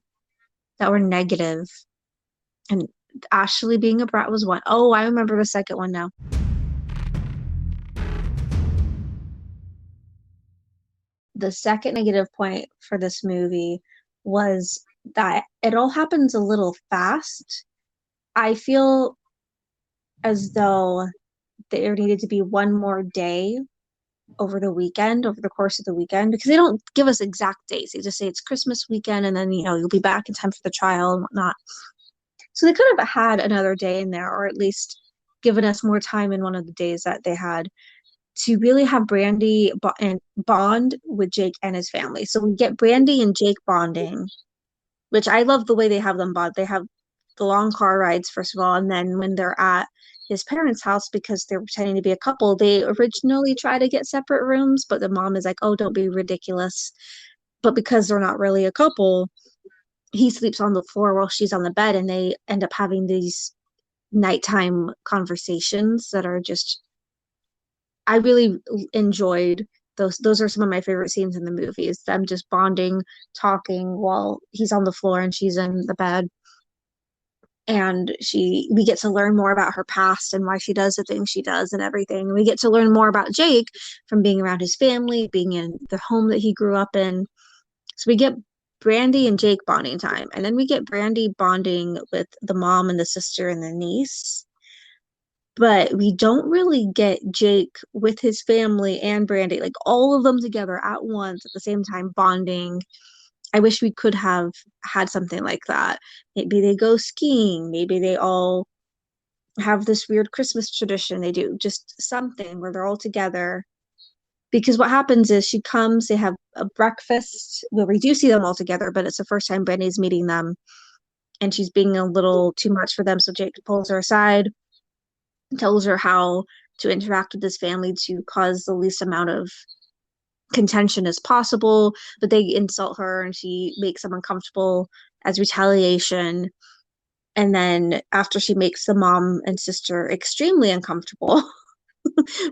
that were negative, and Ashley being a brat was one. Oh, I remember the second one now. The second negative point for this movie was that it all happens a little fast. I feel as though there needed to be one more day over the weekend, over the course of the weekend, because they don't give us exact dates. They just say it's Christmas weekend and then, you'll be back in time for the trial and whatnot. So they could have had another day in there, or at least given us more time in one of the days that they had to really have Brandy and bond with Jake and his family. So we get Brandy and Jake bonding, which I love the way they have them bond. They have the long car rides, first of all, and then when they're at his parents' house because they're pretending to be a couple, they originally try to get separate rooms, but the mom is like, oh, don't be ridiculous. But because they're not really a couple, he sleeps on the floor while she's on the bed, and they end up having these nighttime conversations that are just I really enjoyed those. Those are some of my favorite scenes in the movie, is them just bonding, talking while he's on the floor and she's in the bed. And we get to learn more about her past and why she does the things she does and everything. We get to learn more about Jake from being around his family, being in the home that he grew up in. So we get Brandy and Jake bonding time. And then we get Brandy bonding with the mom and the sister and the niece, but we don't really get Jake with his family and Brandy, like all of them together at once at the same time bonding. I wish we could have had something like that. Maybe they go skiing, maybe they all have this weird Christmas tradition they do, just something where they're all together. Because what happens is she comes, they have a breakfast where we do see them all together, but it's the first time Brandy's meeting them and she's being a little too much for them. So Jake pulls her aside, tells her how to interact with this family to cause the least amount of contention as possible, but they insult her and she makes them uncomfortable as retaliation. And then after she makes the mom and sister extremely uncomfortable,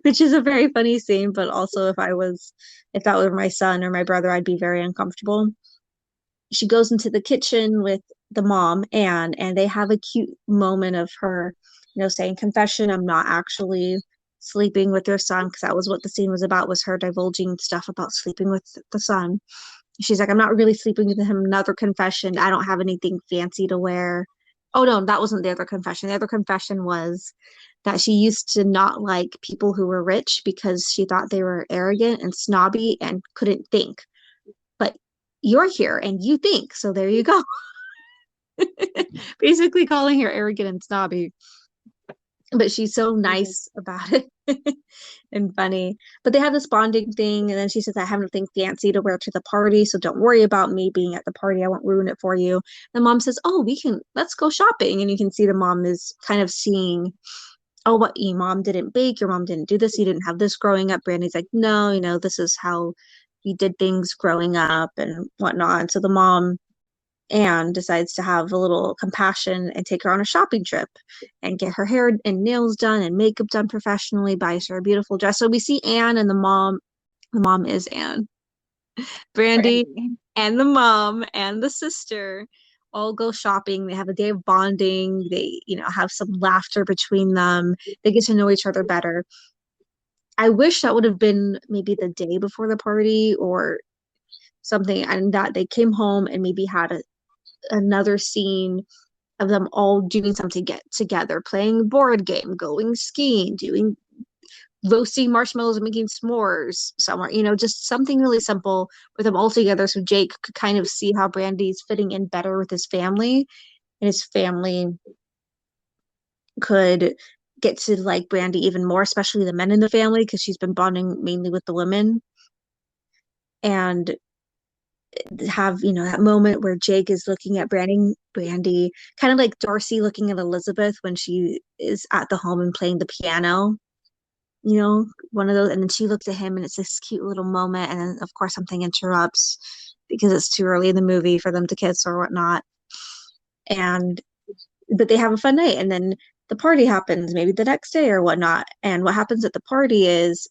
which is a very funny scene, but also if that were my son or my brother, I'd be very uncomfortable. She goes into the kitchen with the mom, Anne, and they have a cute moment of her, saying, confession, I'm not actually sleeping with your son, because that was what the scene was about, was her divulging stuff about sleeping with the son. She's like, I'm not really sleeping with him. Another confession. I don't have anything fancy to wear. Oh no, that wasn't the other confession. The other confession was that she used to not like people who were rich because she thought they were arrogant and snobby and couldn't think. But you're here and you think, so there you go. Basically calling her arrogant and snobby. But she's so nice about it and funny. But they have this bonding thing, and then she says, I have nothing fancy to wear to the party, so don't worry about me being at the party. I won't ruin it for you. The mom says, oh, let's go shopping. And you can see the mom is kind of seeing, oh, what, your mom didn't bake, your mom didn't do this, you didn't have this growing up. Brandy's like, no, this is how we did things growing up and whatnot. And so the mom, Anne, decides to have a little compassion and take her on a shopping trip and get her hair and nails done and makeup done professionally, buys her a beautiful dress. So we see Anne and the mom is Anne, Brandy, and the mom and the sister all go shopping. They have a day of bonding. They, have some laughter between them. They get to know each other better. I wish that would have been maybe the day before the party or something, and that they came home and maybe had another scene of them all doing something together, playing a board game, going skiing, doing roasting marshmallows and making s'mores somewhere, just something really simple with them all together so Jake could kind of see how Brandy's fitting in better with his family, and his family could get to like Brandy even more, especially the men in the family, because she's been bonding mainly with the women. And have that moment where Jake is looking at Brandy, kind of like Darcy looking at Elizabeth when she is at the home and playing the piano, one of those. And then she looks at him and it's this cute little moment, and then of course something interrupts because it's too early in the movie for them to kiss or whatnot. But they have a fun night, and then the party happens maybe the next day or whatnot. And what happens at the party is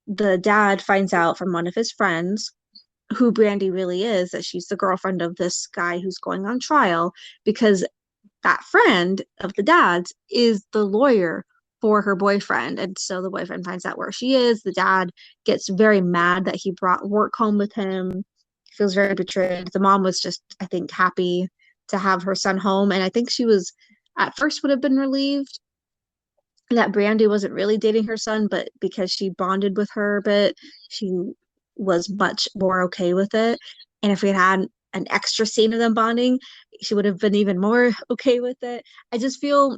the dad finds out from one of his friends who Brandy really is, that she's the girlfriend of this guy who's going on trial, because that friend of the dad's is the lawyer for her boyfriend. And so the boyfriend finds out where she is. The dad gets very mad that he brought work home with him. He feels very betrayed. The mom was just, I think, happy to have her son home. And I think she was, at first, would have been relieved that Brandy wasn't really dating her son, but because she bonded with her a bit, she was much more okay with it. And if we had an extra scene of them bonding, she would have been even more okay with it. I just feel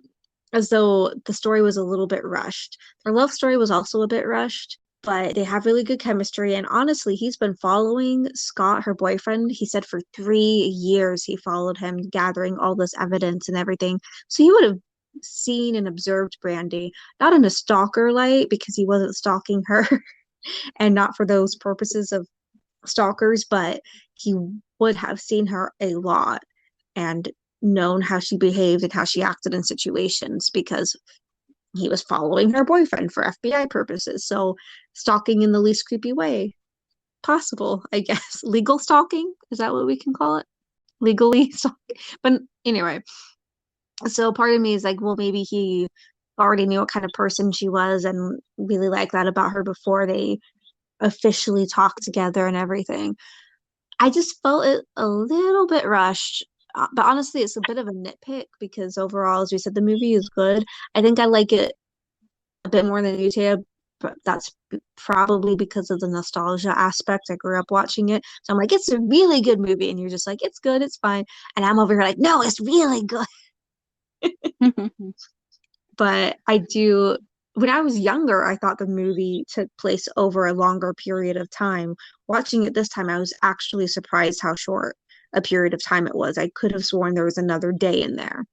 as though the story was a little bit rushed. Their love story was also a bit rushed, but they have really good chemistry. And honestly, he's been following Scott, her boyfriend. He said for 3 years he followed him, gathering all this evidence and everything. So he would have seen and observed Brandy, not in a stalker light because he wasn't stalking her and not for those purposes of stalkers, but he would have seen her a lot and known how she behaved and how she acted in situations because he was following her boyfriend for FBI purposes. So stalking in the least creepy way possible, I guess. Legal stalking, is that what we can call it? Legally stalking. But anyway, so part of me is like, well, maybe he already knew what kind of person she was and really liked that about her before they officially talked together and everything. I just felt it a little bit rushed. But honestly, it's a bit of a nitpick because overall, as we said, the movie is good. I think I like it a bit more than you, Taya, but that's probably because of the nostalgia aspect. I grew up watching it. So I'm like, it's a really good movie. And you're just like, it's good, it's fine. And I'm over here like, no, it's really good. But when I was younger, I thought the movie took place over a longer period of time. Watching it this time, I was actually surprised how short a period of time it was. I could have sworn there was another day in there.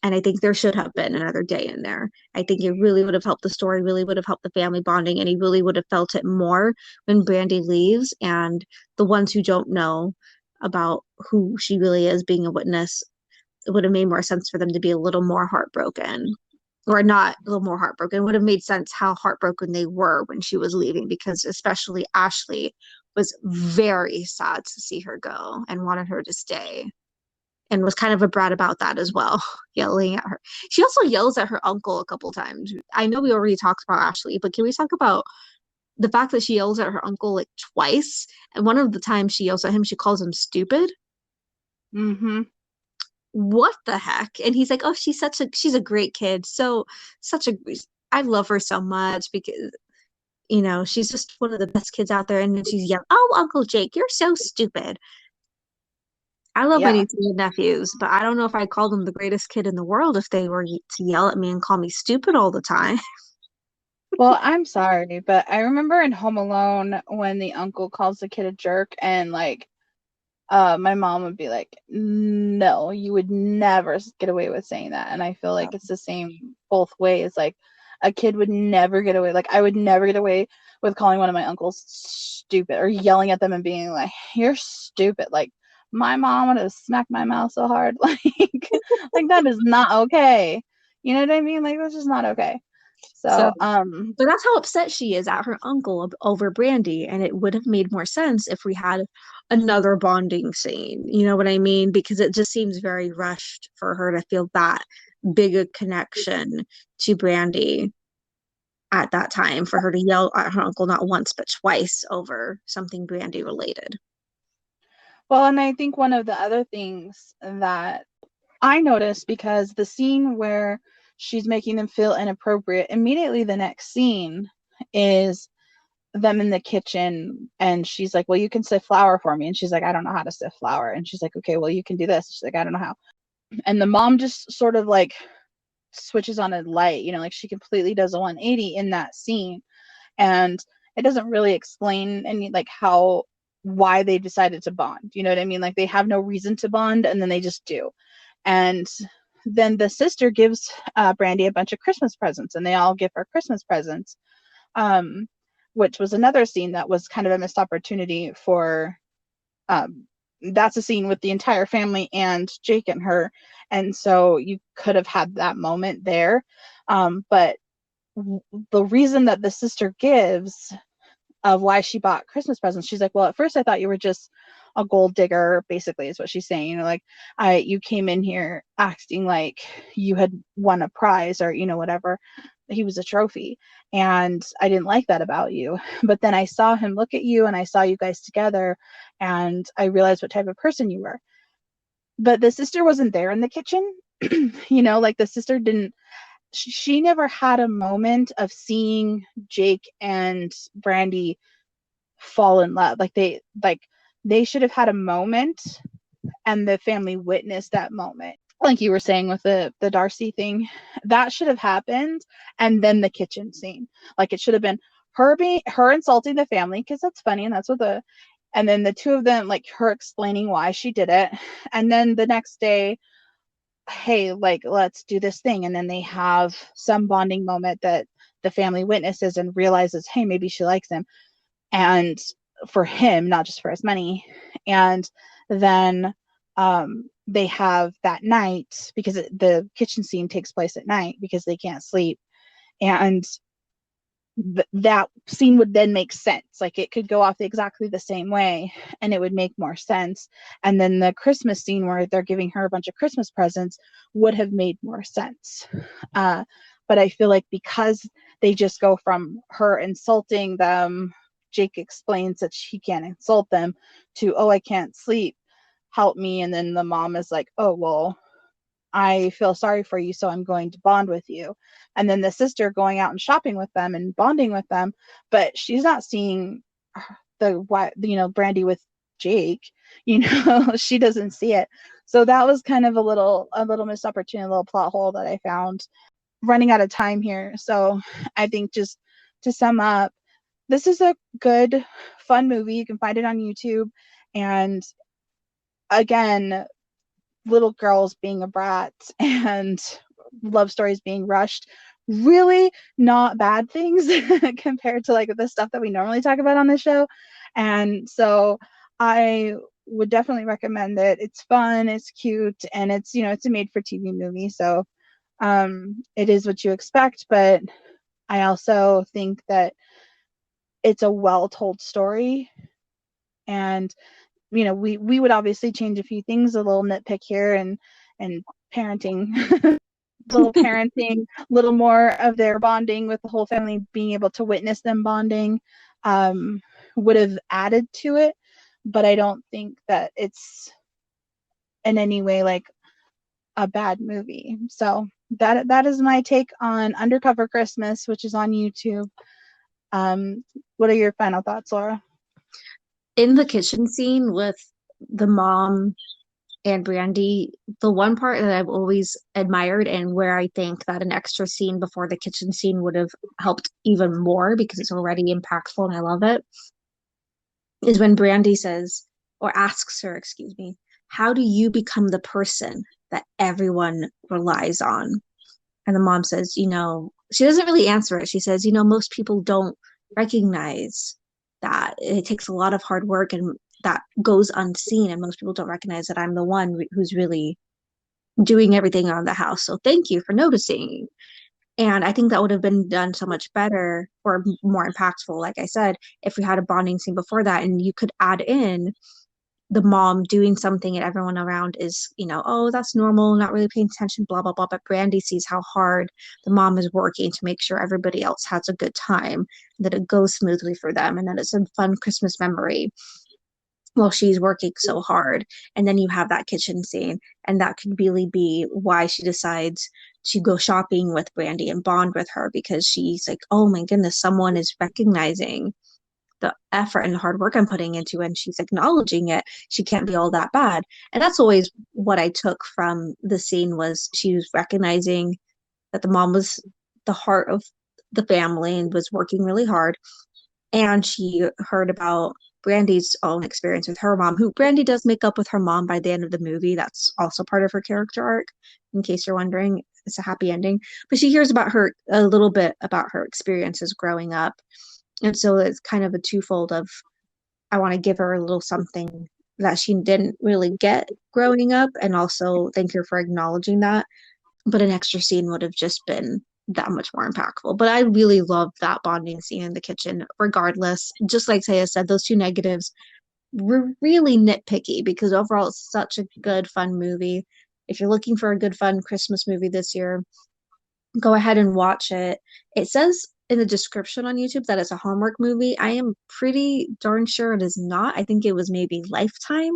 And I think there should have been another day in there. I think it really would have helped the story, really would have helped the family bonding, and he really would have felt it more when Brandy leaves. And the ones who don't know about who she really is being a witness, it would have made more sense for them to be a little more heartbroken. Or not a little more heartbroken. It would have made sense how heartbroken they were when she was leaving, because especially Ashley was very sad to see her go and wanted her to stay, and was kind of a brat about that as well, yelling at her. She also yells at her uncle a couple times. I know we already talked about Ashley, but can we talk about the fact that she yells at her uncle like twice? And one of the times she yells at him, she calls him stupid. Mm-hmm. What the heck? And he's like, oh, she's a great kid. So such a I love her so much because she's just one of the best kids out there. And then she's yelling, oh, Uncle Jake, you're so stupid. I love my Yeah. nieces and nephews, but I don't know if I'd call them the greatest kid in the world if they were to yell at me and call me stupid all the time. Well, I'm sorry, but I remember in Home Alone when the uncle calls the kid a jerk, and like my mom would be like, no, you would never get away with saying that. And I feel like it's the same both ways. Like a kid would never get away. Like I would never get away with calling one of my uncles stupid or yelling at them and being like, you're stupid. Like my mom would have smacked my mouth so hard. Like that is not okay. You know what I mean? Like that's just not okay. So, So, but that's how upset she is at her uncle over Brandy, and it would have made more sense if we had another bonding scene. You know what I mean? Because it just seems very rushed for her to feel that big a connection to Brandy at that time, for her to yell at her uncle not once but twice over something Brandy related. well, and I think one of the other things that I noticed, because the scene where she's making them feel inappropriate, immediately the next scene is them in the kitchen, and she's like, well, you can sift flour for me, and she's like, I don't know how to sift flour, and she's like, okay, well, you can do this. She's like, I don't know how. And the mom just sort of like switches on a light, like she completely does a 180 in that scene. And it doesn't really explain any like why they decided to bond. You know what I mean? Like they have no reason to bond, and then they just do. And then the sister gives Brandy a bunch of Christmas presents, and they all give her Christmas presents, which was another scene that was kind of a missed opportunity for. That's a scene with the entire family and Jake and her, and so you could have had that moment there. But the reason that the sister gives of why she bought Christmas presents, she's like, well, at first I thought you were just a gold digger, basically is what she's saying. Like you came in here acting like you had won a prize, or whatever, he was a trophy, and I didn't like that about you. But then I saw him look at you, and I saw you guys together, and I realized what type of person you were. But the sister wasn't there in the kitchen. Like the sister didn't, she never had a moment of seeing Jake and Brandy fall in love. They should have had a moment, and the family witnessed that moment. Like you were saying with the Darcy thing, that should have happened, and then the kitchen scene. Like it should have been her insulting the family, because that's funny, and that's what and then the two of them, like her explaining why she did it, and then the next day, hey, like let's do this thing, and then they have some bonding moment that the family witnesses and realizes, hey, maybe she likes him, and for him, not just for his money. And then they have that night, because the kitchen scene takes place at night because they can't sleep, and that scene would then make sense. Like it could go off exactly the same way, and it would make more sense. And then the Christmas scene where they're giving her a bunch of Christmas presents would have made more sense. But I feel like because they just go from her insulting them, Jake explains that he can't insult them, to, oh, I can't sleep, help me. And then the mom is like, oh, well, I feel sorry for you, so I'm going to bond with you. And then the sister going out and shopping with them and bonding with them, but she's not seeing Brandy with Jake. She doesn't see it. So that was kind of a little missed opportunity, a little plot hole that I found. Running out of time here, so I think, just to sum up, this is a good, fun movie. You can find it on YouTube, and again, little girls being a brat and love stories being rushed, really not bad things compared to like the stuff that we normally talk about on the show. And so I would definitely recommend it. It's fun, it's cute, and it's, you know, it's a made for TV movie, so it is what you expect, but I also think that it's a well told story. And you know, we would obviously change a few things, a little nitpick here, and parenting little parenting, little more of their bonding with the whole family, being able to witness them bonding, um, would have added to it. But I don't think that it's in any way like a bad movie. So that is my take on Undercover Christmas, which is on YouTube. What are your final thoughts, Laura? In the kitchen scene with the mom and Brandy, the one part that I've always admired and where I think that an extra scene before the kitchen scene would have helped even more because it's already impactful and I love it, is when Brandy says, or asks her, excuse me, how do you become the person that everyone relies on? And the mom says, you know, she doesn't really answer it. She says, you know, most people don't recognize that it takes a lot of hard work and that goes unseen. And most people don't recognize that I'm the one who's really doing everything around the house. So thank you for noticing. And I think that would have been done so much better or more impactful, like I said, if we had a bonding scene before that and you could add in the mom doing something and everyone around is, you know, oh, that's normal, not really paying attention, blah, blah, blah. But Brandy sees how hard the mom is working to make sure everybody else has a good time, that it goes smoothly for them, and that it's a fun Christmas memory while she's working so hard. And then you have that kitchen scene, and that could really be why she decides to go shopping with Brandy and bond with her because she's like, oh my goodness, someone is recognizing the effort and the hard work I'm putting into and she's acknowledging it. She can't be all that bad. And that's always what I took from the scene was she was recognizing that the mom was the heart of the family and was working really hard. And she heard about Brandy's own experience with her mom, who Brandy does make up with her mom by the end of the movie. That's also part of her character arc, in case you're wondering. It's a happy ending. But she hears about her a little bit about her experiences growing up. And so it's kind of a twofold of I want to give her a little something that she didn't really get growing up and also thank her for acknowledging that. But an extra scene would have just been that much more impactful. But I really loved that bonding scene in the kitchen, regardless. Just like Taya said, those two negatives were really nitpicky because overall it's such a good, fun movie. If you're looking for a good, fun Christmas movie this year, go ahead and watch it. It says in the description on YouTube that it's a Hallmark movie. I am pretty darn sure it is not. I think it was maybe Lifetime.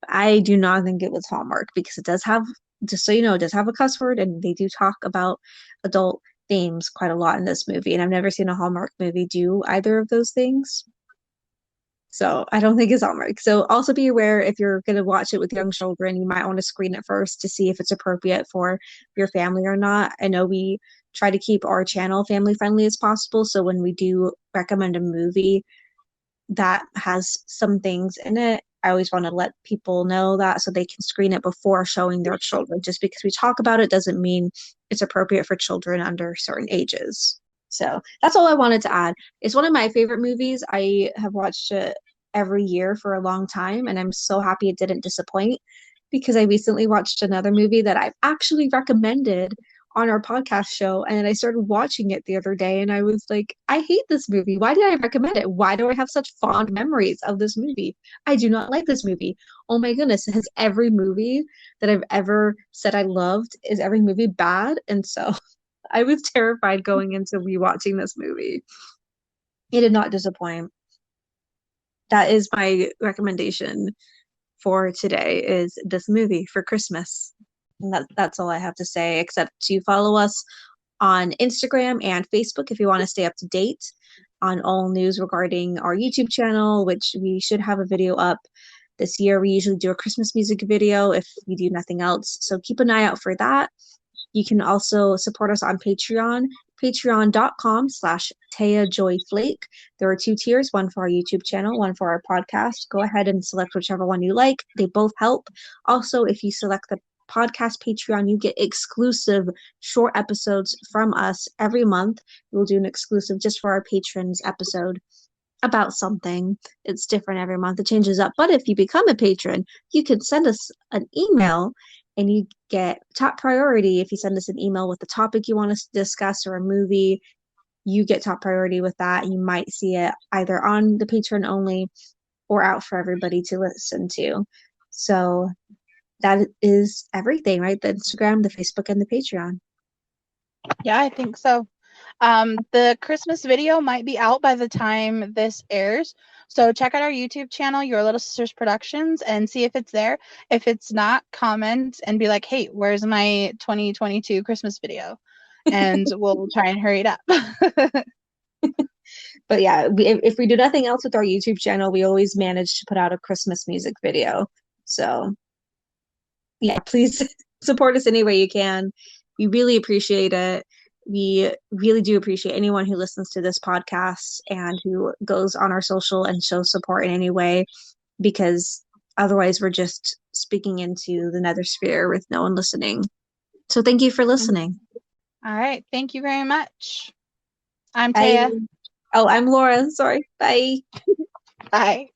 I do not think it was Hallmark because it does have, just so you know, it does have a cuss word and they do talk about adult themes quite a lot in this movie. And I've never seen a Hallmark movie do either of those things. So I don't think it's Hallmark. So also be aware if you're going to watch it with young children, you might want to screen it first to see if it's appropriate for your family or not. I know we try to keep our channel family friendly as possible. So when we do recommend a movie that has some things in it, I always want to let people know that so they can screen it before showing their children. Just because we talk about it doesn't mean it's appropriate for children under certain ages. So that's all I wanted to add. It's one of my favorite movies. I have watched it every year for a long time, and I'm so happy it didn't disappoint because I recently watched another movie that I've actually recommended on our podcast show, and I started watching it the other day, and I was like, I hate this movie. Why did I recommend it? Why do I have such fond memories of this movie? I do not like this movie. Oh my goodness, has every movie that I've ever said I loved, is every movie bad? And so I was terrified going into rewatching this movie. It did not disappoint. That is my recommendation for today is this movie for Christmas. And that's all I have to say, except to follow us on Instagram and Facebook if you want to stay up to date on all news regarding our YouTube channel, which we should have a video up this year. We usually do a Christmas music video if we do nothing else. So keep an eye out for that. You can also support us on Patreon. patreon.com/TayaJoyFlake. There are 2 tiers, one for our YouTube channel, one for our podcast. Go ahead and select whichever one you like. They both help. Also, if you select the podcast Patreon, you get exclusive short episodes from us every month. We'll do an exclusive just for our patrons episode about something. It's different every month. It changes up. But if you become a patron, you can send us an email and you get top priority. If you send us an email with the topic you want us to discuss or a movie, you get top priority with that. You might see it either on the patron only or out for everybody to listen to. So that is everything, right? The Instagram, the Facebook, and the Patreon. Yeah, I think so. The Christmas video might be out by the time this airs. So check out our YouTube channel, Your Little Sisters Productions, and see if it's there. If it's not, comment and be like, hey, where's my 2022 Christmas video? And we'll try and hurry it up. But yeah, if we do nothing else with our YouTube channel, we always manage to put out a Christmas music video. So yeah, please support us any way you can. We really appreciate it. We really do appreciate anyone who listens to this podcast and who goes on our social and shows support in any way, because otherwise we're just speaking into the nether sphere with no one listening. So thank you for listening. All right. Thank you very much. I'm Bye. Taya. Oh, I'm Laura. Sorry. Bye. Bye.